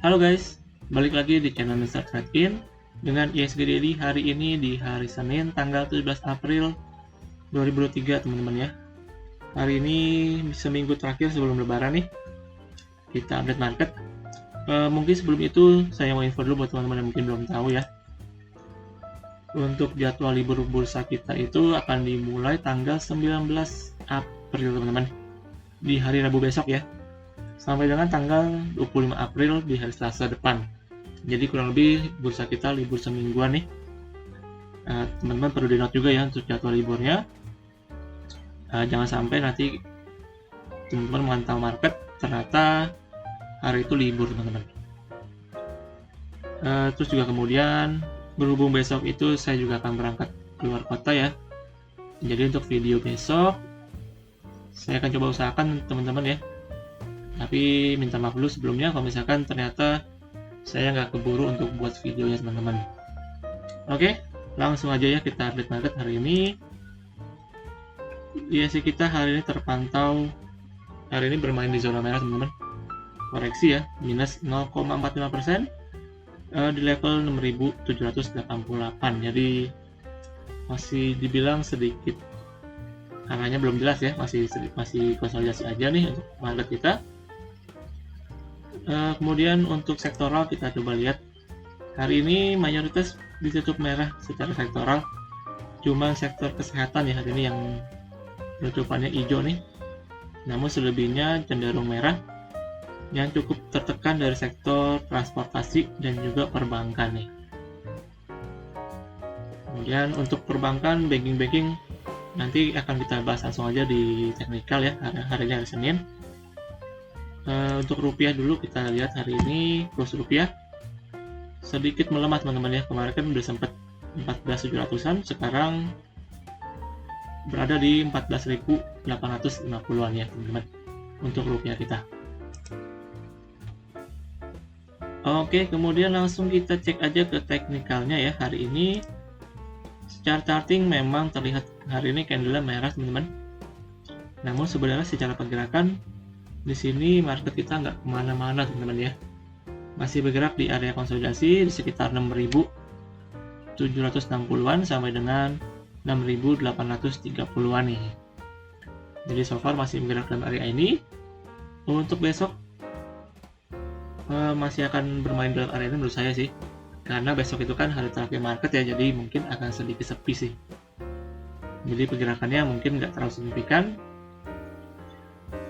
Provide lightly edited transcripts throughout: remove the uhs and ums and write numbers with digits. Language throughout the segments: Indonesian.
Halo guys, balik lagi di channel Mr. Trade-in dengan ISG Daily hari ini di hari Senin tanggal 17 April 2023 teman-teman ya. Hari ini seminggu terakhir sebelum lebaran nih, kita update market. Mungkin sebelum itu saya mau info dulu buat teman-teman yang mungkin belum tahu ya. Untuk jadwal libur bursa kita itu akan dimulai tanggal 19 April teman-teman, di hari Rabu besok ya, sampai dengan tanggal 25 April di hari Selasa depan. Jadi kurang lebih bursa kita libur semingguan nih. Teman-teman perlu di-note juga ya untuk jadwal liburnya. Jangan sampai nanti teman-teman memantau market ternyata hari itu libur teman-teman. Terus juga kemudian berhubung besok itu saya juga akan berangkat keluar kota ya. Jadi untuk video besok saya akan coba usahakan teman-teman ya. Tapi minta maaf dulu sebelumnya kalau misalkan ternyata saya nggak keburu untuk buat videonya teman-teman. Oke, langsung aja ya kita update market hari ini. ISG kita hari ini terpantau hari ini bermain di zona merah teman-teman. Koreksi ya, minus 0,45% di level 6.788. Jadi masih dibilang sedikit angkanya belum jelas ya, masih konsolidasi aja nih untuk market kita. Kemudian untuk sektoral kita coba lihat hari ini mayoritas ditutup merah secara sektoral, cuma sektor kesehatan ya hari ini yang penutupannya hijau nih, namun selebihnya cenderung merah yang cukup tertekan dari sektor transportasi dan juga perbankan nih. Kemudian untuk perbankan, banking nanti akan kita bahas langsung aja di teknikal ya, hari ini hari Senin. Untuk rupiah dulu kita lihat hari ini kurs rupiah sedikit melemah teman-teman ya. Kemarin kan udah sempat 14.700-an, sekarang berada di 14.850-an ya teman-teman untuk rupiah kita. Oke, kemudian langsung kita cek aja ke teknikalnya ya. Hari ini secara charting memang terlihat hari ini candle merah teman-teman. Namun sebenarnya secara pergerakan di sini market kita nggak kemana-mana teman-teman ya, masih bergerak di area konsolidasi di sekitar 6.760-an sampai dengan 6.830-an nih. Jadi so far masih bergerak dalam area ini. Untuk besok masih akan bermain dalam area ini menurut saya sih, karena besok itu kan hari terakhir market ya, jadi mungkin akan sedikit sepi sih. Jadi pergerakannya mungkin nggak terlalu signifikan.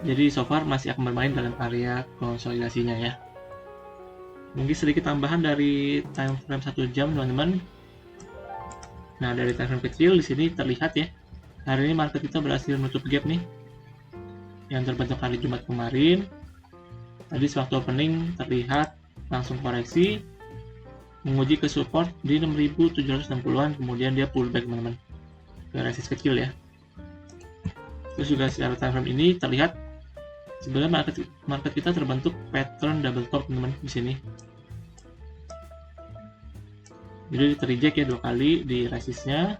Jadi so far masih akan bermain dalam area konsolidasinya ya. Mungkin sedikit tambahan dari time frame 1 jam teman-teman. Nah, dari time frame kecil di sini terlihat ya, hari ini market kita berhasil menutup gap nih yang terbentuk hari Jumat kemarin. Tadi sewaktu opening terlihat langsung koreksi menguji ke support di 6.760-an, kemudian dia pullback teman-teman ke resist kecil ya. Terus juga secara time frame ini terlihat sebenarnya market kita terbentuk pattern double top teman-teman di sini. Jadi terreject ya 2 kali di resistnya,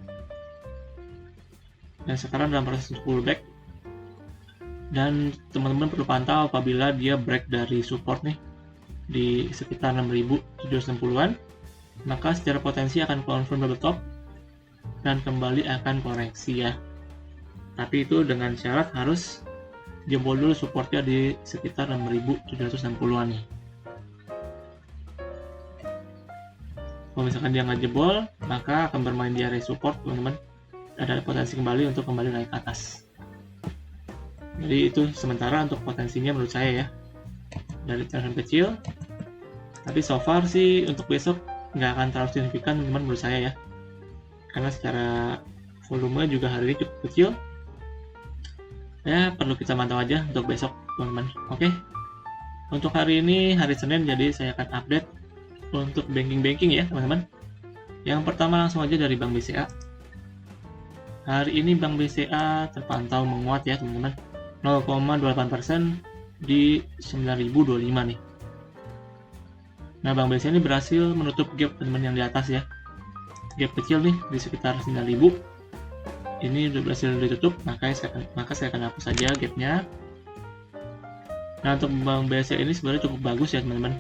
dan sekarang dalam proses pullback. Dan teman-teman perlu pantau apabila dia break dari support nih di sekitar 6.760-an, maka secara potensi akan confirm double top dan kembali akan koreksi ya. Tapi itu dengan syarat harus jebol dulu supportnya di sekitar 6.760-an nih. Kalau misalkan dia nggak jebol, maka akan bermain di area support teman-teman. Ada potensi kembali untuk kembali naik ke atas. Jadi itu sementara untuk potensinya menurut saya ya, dari time kecil. Tapi so far sih untuk besok nggak akan terlalu signifikan teman-teman menurut saya ya, karena secara volume juga hari ini cukup kecil ya. Perlu kita mantau aja untuk besok teman-teman. Oke, untuk hari ini hari Senin, jadi saya akan update untuk banking ya teman-teman. Yang pertama langsung aja dari Bank BCA. Hari ini Bank BCA terpantau menguat ya teman-teman, 0,28% di 9.025 nih. Nah, Bank BCA ini berhasil menutup gap teman-teman yang di atas ya, gap kecil nih di sekitar 9.000. Ini udah berhasil ditutup, maka saya akan hapus saja gapnya. Nah, untuk Bank BCA ini sebenarnya cukup bagus ya teman-teman.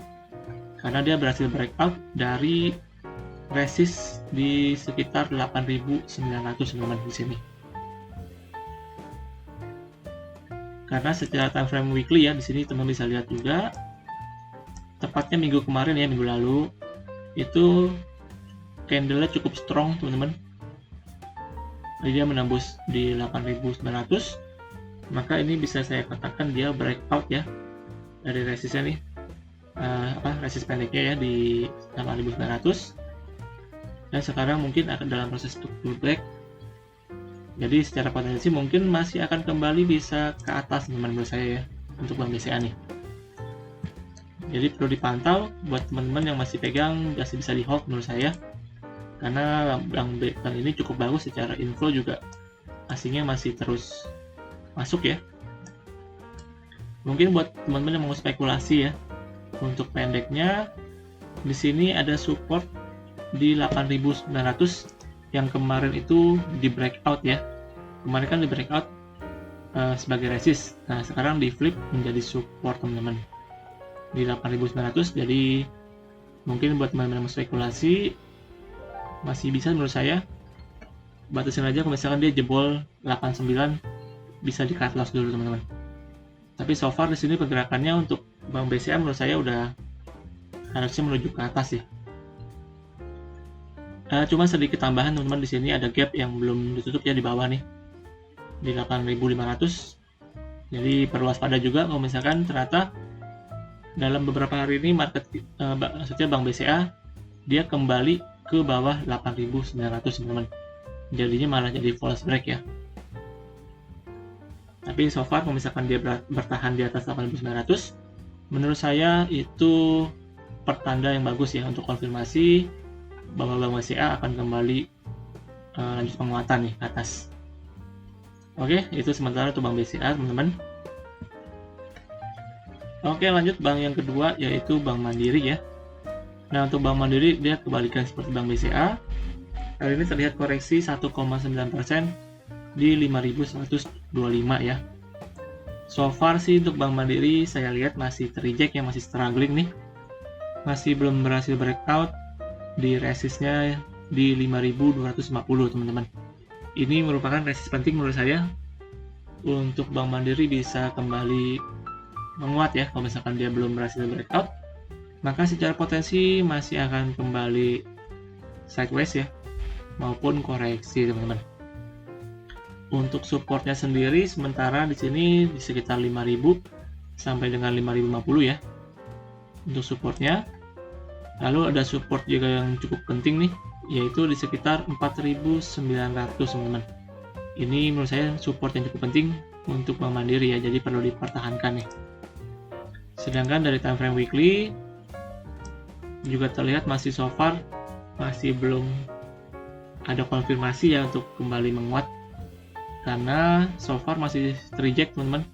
karena dia berhasil breakout dari resist di sekitar 8.900 teman-teman di sini. Karena secara time frame weekly ya, di sini teman bisa lihat juga, tepatnya minggu kemarin ya, minggu lalu itu candle-nya cukup strong teman-teman. Jadi dia menembus di 8.900, maka ini bisa saya katakan dia breakout ya dari resistnya nih, resist pendeknya ya di 8.900, dan sekarang mungkin akan dalam proses pullback. Jadi secara potensi mungkin masih akan kembali bisa ke atas teman-teman menurut saya ya untuk Bank BCA nih. Jadi perlu dipantau buat teman-teman yang masih pegang, masih bisa di hold menurut saya, karena bank ini cukup bagus secara inflow juga, asingnya masih terus masuk ya. Mungkin buat teman-teman yang mau spekulasi ya, untuk pendeknya di sini ada support di 8.900 yang kemarin itu di breakout ya. Kemarin kan di breakout sebagai resist. Nah, sekarang di flip menjadi support teman-teman di 8.900. Jadi mungkin buat teman-teman yang spekulasi masih bisa menurut saya batasin aja, kalau misalkan dia jebol 89 bisa di cut loss dulu teman-teman. Tapi so far di sini pergerakannya untuk Bank BCA menurut saya udah harusnya menuju ke atas ya. Cuma sedikit tambahan teman-teman, di sini ada gap yang belum ditutup ya di bawah nih di 8.500. Jadi perlu waspada juga kalau misalkan ternyata dalam beberapa hari ini market maksudnya Bank BCA dia kembali ke bawah 8.900 teman-teman. Jadinya malah jadi false break ya. Tapi so far kalau misalkan dia bertahan di atas 8.900, menurut saya itu pertanda yang bagus ya untuk konfirmasi bahwa Bank BCA akan kembali lanjut penguatan nih ke atas. Oke, itu sementara untuk Bank BCA teman-teman. Oke, lanjut bank yang kedua yaitu Bank Mandiri ya. Nah, untuk Bank Mandiri dia kebalikan seperti Bank BCA. Kali ini terlihat koreksi 1,9% di 5.125 ya. So far sih untuk Bank Mandiri saya lihat masih terreject ya, masih struggling nih. Masih belum berhasil breakout di resistnya di 5.250 teman-teman. Ini merupakan resist penting menurut saya untuk Bank Mandiri bisa kembali menguat ya. Kalau misalkan dia belum berhasil breakout, maka secara potensi masih akan kembali sideways ya, maupun koreksi teman-teman. Untuk supportnya sendiri sementara di sini di sekitar 5.000 sampai dengan 5.050 ya untuk supportnya. Lalu ada support juga yang cukup penting nih, yaitu di sekitar 4.900 teman-teman. Ini menurut saya support yang cukup penting untuk Bank Mandiri ya, jadi perlu dipertahankan nih. Sedangkan dari time frame weekly juga terlihat masih so far masih belum ada konfirmasi ya untuk kembali menguat, karena so far masih terreject teman-teman,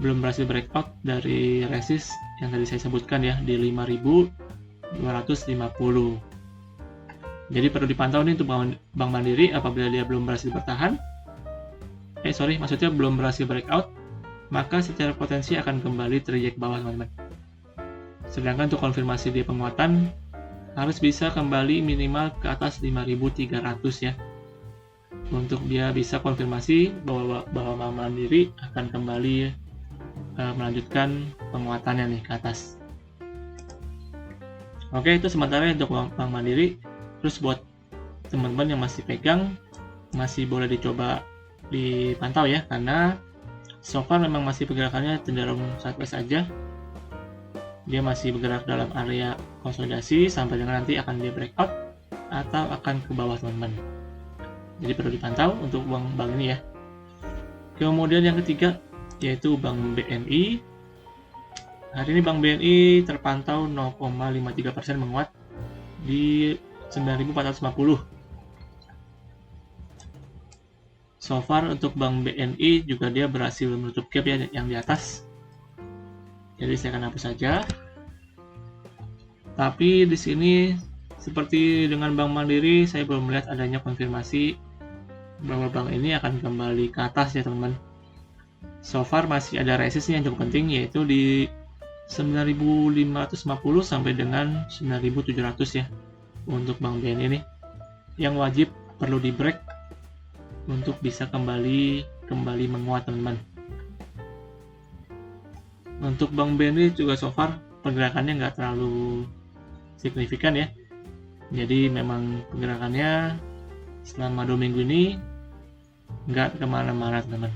belum berhasil breakout dari resist yang tadi saya sebutkan ya di 5.250. Jadi perlu dipantau nih untuk Bank Mandiri apabila dia belum berhasil bertahan, maksudnya belum berhasil breakout, maka secara potensi akan kembali terreject bawah teman-teman. Sedangkan untuk konfirmasi di penguatan harus bisa kembali minimal ke atas 5.300 ya, untuk dia bisa konfirmasi bahwa Bank Mandiri akan kembali melanjutkan penguatannya nih ke atas. Oke, itu sementara untuk Bank Mandiri. Terus buat teman-teman yang masih pegang, masih boleh dicoba dipantau ya, karena so far memang masih pergerakannya cenderung sideways aja. Dia masih bergerak dalam area konsolidasi sampai dengan nanti akan dia breakout atau akan ke bawah teman-teman. Jadi perlu dipantau untuk bank ini ya. Kemudian yang ketiga yaitu Bank BNI. Hari ini Bank BNI terpantau 0,53% menguat di 9.450. So far untuk Bank BNI juga dia berhasil menutup gap ya yang di atas. Jadi saya akan hapus saja. Tapi di sini seperti dengan Bank Mandiri, saya belum melihat adanya konfirmasi bahwa bank ini akan kembali ke atas ya teman-teman. So far masih ada resistnya yang cukup penting, yaitu di 9.550 sampai dengan 9.700 ya untuk Bank BNI ini yang wajib perlu di break untuk bisa kembali menguat, teman-teman. Untuk Bank BNI juga so far pergerakannya nggak terlalu signifikan ya, jadi memang pergerakannya selama 2 minggu ini nggak kemana-mana, teman-teman.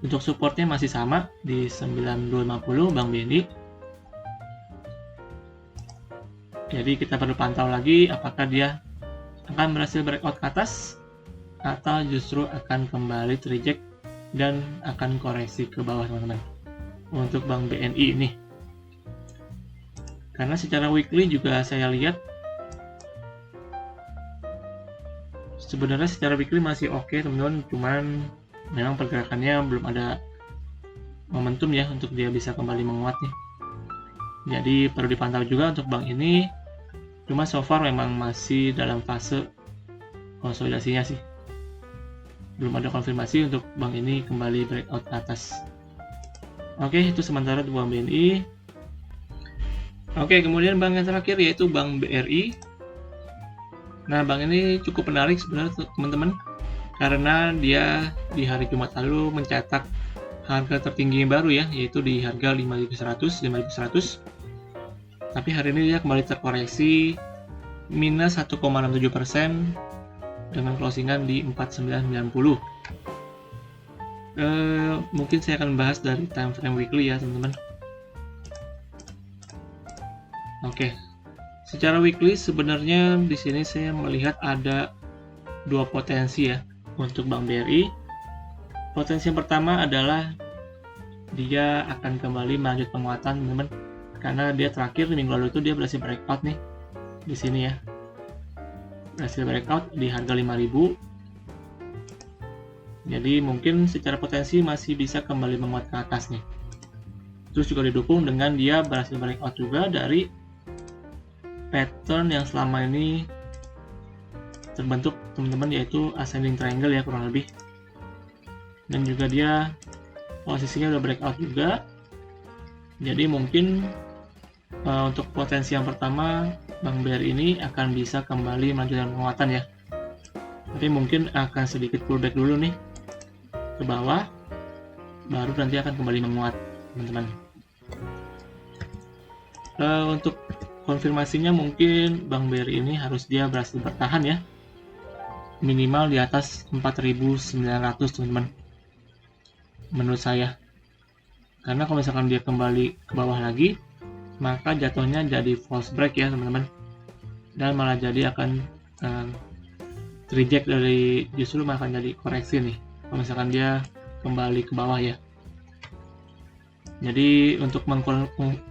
Untuk supportnya masih sama di 9250 Bank BNI. Jadi kita perlu pantau lagi apakah dia akan berhasil breakout ke atas atau justru akan kembali terreject dan akan koreksi ke bawah, teman-teman. Untuk Bank BNI ini, karena secara weekly juga saya lihat sebenarnya secara weekly masih oke, teman-teman, cuman memang pergerakannya belum ada momentum ya untuk dia bisa kembali menguat nih. Jadi perlu dipantau juga untuk bank ini, cuma so far memang masih dalam fase konsolidasinya sih, belum ada konfirmasi untuk bank ini kembali breakout ke atas. Oke, itu sementara untuk Bank BNI. Oke, kemudian bank yang terakhir yaitu Bank BRI. Nah, bank ini cukup menarik sebenarnya teman-teman, karena dia di hari Jumat lalu mencetak harga tertinggi baru ya, yaitu di harga 5.100. Tapi hari ini dia kembali terkoreksi minus 1,67% dengan closingan di 4990. Mungkin saya akan bahas dari time frame weekly ya, teman-teman. Oke. Secara weekly sebenarnya di sini saya melihat ada dua potensi ya untuk Bank BRI. Potensi yang pertama adalah dia akan kembali melanjut penguatan, teman-teman, karena dia terakhir di minggu lalu itu dia berhasil breakout nih di sini ya, berhasil breakout di harga 5.000. Jadi mungkin secara potensi masih bisa kembali menguat ke atas nih. Terus juga didukung dengan dia berhasil breakout juga dari pattern yang selama ini terbentuk, teman-teman, yaitu ascending triangle ya kurang lebih. Dan juga dia posisinya udah breakout juga. Jadi mungkin untuk potensi yang pertama Bank BRI ini akan bisa kembali melanjutkan penguatan ya. Tapi mungkin akan sedikit pullback dulu nih ke bawah, baru nanti akan kembali menguat, teman-teman. Untuk konfirmasinya mungkin Bank BRI ini harus dia berhasil bertahan ya, minimal di atas 4.900, teman-teman, menurut saya. Karena kalau misalkan dia kembali ke bawah lagi, maka jatuhnya jadi false break ya, teman-teman, dan malah jadi akan reject dari, justru malah akan jadi koreksi nih kalau misalkan dia kembali ke bawah ya. Jadi untuk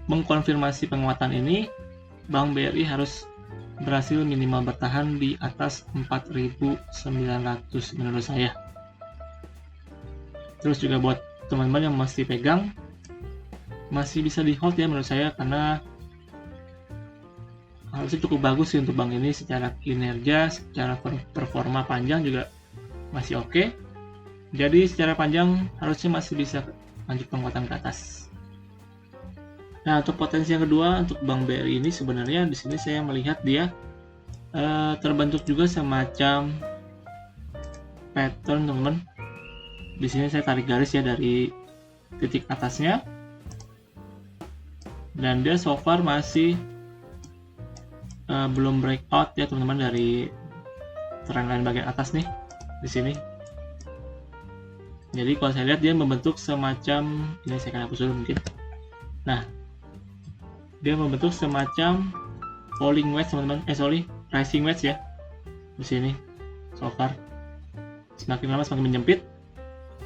mengkonfirmasi penguatan ini, Bank BRI harus berhasil minimal bertahan di atas 4.900 menurut saya. Terus juga buat teman-teman yang masih pegang, masih bisa di hold ya menurut saya, karena harusnya cukup bagus sih untuk bank ini secara kinerja, secara performa panjang juga masih oke. Jadi secara panjang harusnya masih bisa lanjut penguatan ke atas. Nah, untuk potensi yang kedua untuk Bank BRI ini sebenarnya di sini saya melihat dia terbentuk juga semacam pattern, teman-teman. Di sini saya tarik garis ya dari titik atasnya, dan dia so far masih belum breakout ya, teman-teman, dari trendline bagian atas nih di sini. Jadi kalau saya lihat dia membentuk semacam, ini saya akan hapus dulu mungkin. Nah, dia membentuk semacam falling wedge, teman-teman. Rising wedge ya di sini. So far semakin lama semakin menjepit,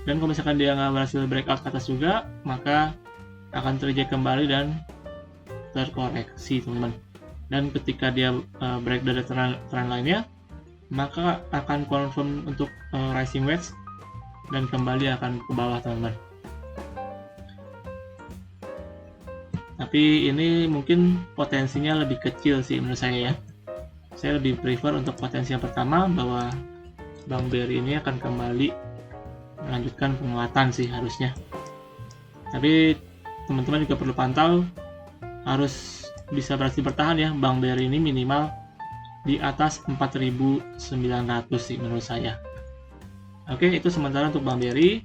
dan kalau misalkan dia nggak berhasil breakout ke atas juga, maka akan terjadi kembali dan terkoreksi, teman-teman. Dan ketika dia break dari trend lainnya, maka akan confirm untuk rising wedge dan kembali akan ke bawah, teman-teman. Tapi ini mungkin potensinya lebih kecil sih menurut saya ya. Saya lebih prefer untuk potensi yang pertama, bahwa Bank BRI ini akan kembali melanjutkan penguatan sih harusnya. Tapi teman-teman juga perlu pantau, harus bisa berhasil bertahan ya. Bank BRI ini minimal di atas 4.900 sih menurut saya. Oke, itu sementara untuk Bank BRI.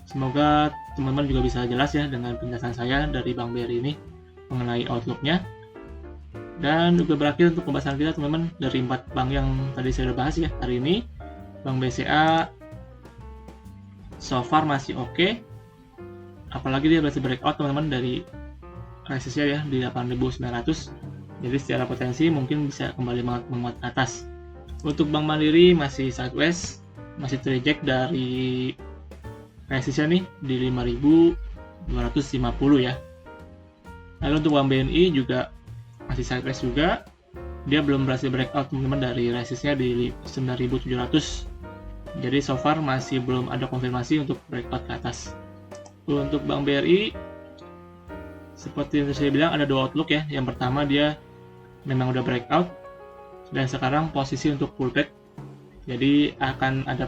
Semoga teman-teman juga bisa jelas ya dengan penjelasan saya dari Bank BRI ini mengenai outlook-nya. Dan juga berakhir untuk pembahasan kita teman-teman dari 4 bank yang tadi saya udah bahas ya hari ini. Bank BCA so far masih oke. Apalagi dia berhasil breakout teman-teman dari resistnya ya di 8.900. Jadi secara potensi mungkin bisa kembali menguat atas. Untuk Bank Mandiri masih sideways, masih terreject dari resistnya nih di 5.250 ya. Lalu untuk Bank BNI juga masih sideways juga, dia belum berhasil breakout teman-teman dari resistnya di 9.700. Jadi so far masih belum ada konfirmasi untuk breakout ke atas. Untuk Bank BRI seperti yang saya bilang ada dua outlook ya. Yang pertama dia memang udah breakout dan sekarang posisi untuk pullback. Jadi akan ada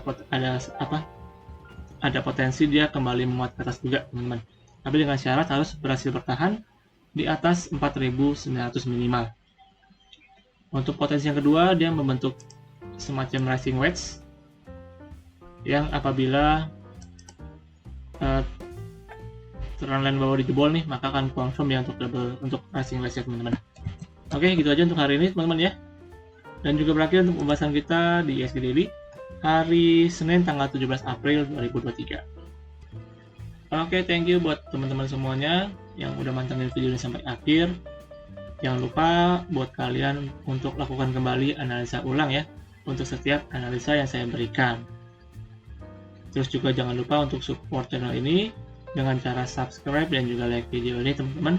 potensi dia kembali menguat ke atas juga teman-teman. Tapi dengan syarat harus berhasil bertahan di atas 4.900 minimal. Untuk potensi yang kedua, dia membentuk semacam rising wedge yang apabila trendline bawah dijebol nih, maka akan confirm ya untuk rising wedge ya teman-teman. Oke, gitu aja untuk hari ini teman-teman ya. Dan juga berakhir untuk pembahasan kita di ISG Daily hari Senin tanggal 17 April 2023. Oke, thank you buat teman-teman semuanya yang udah mantengin video ini sampai akhir. Jangan lupa buat kalian untuk lakukan kembali analisa ulang ya untuk setiap analisa yang saya berikan. Terus juga jangan lupa untuk support channel ini dengan cara subscribe dan juga like video ini teman-teman.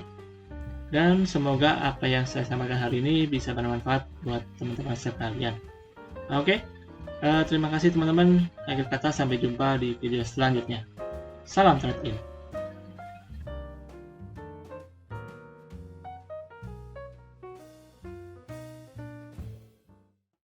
Dan semoga apa yang saya sampaikan hari ini bisa bermanfaat buat teman-teman sekalian. Oke, terima kasih teman-teman. Akhir kata sampai jumpa di video selanjutnya. Salam trade in.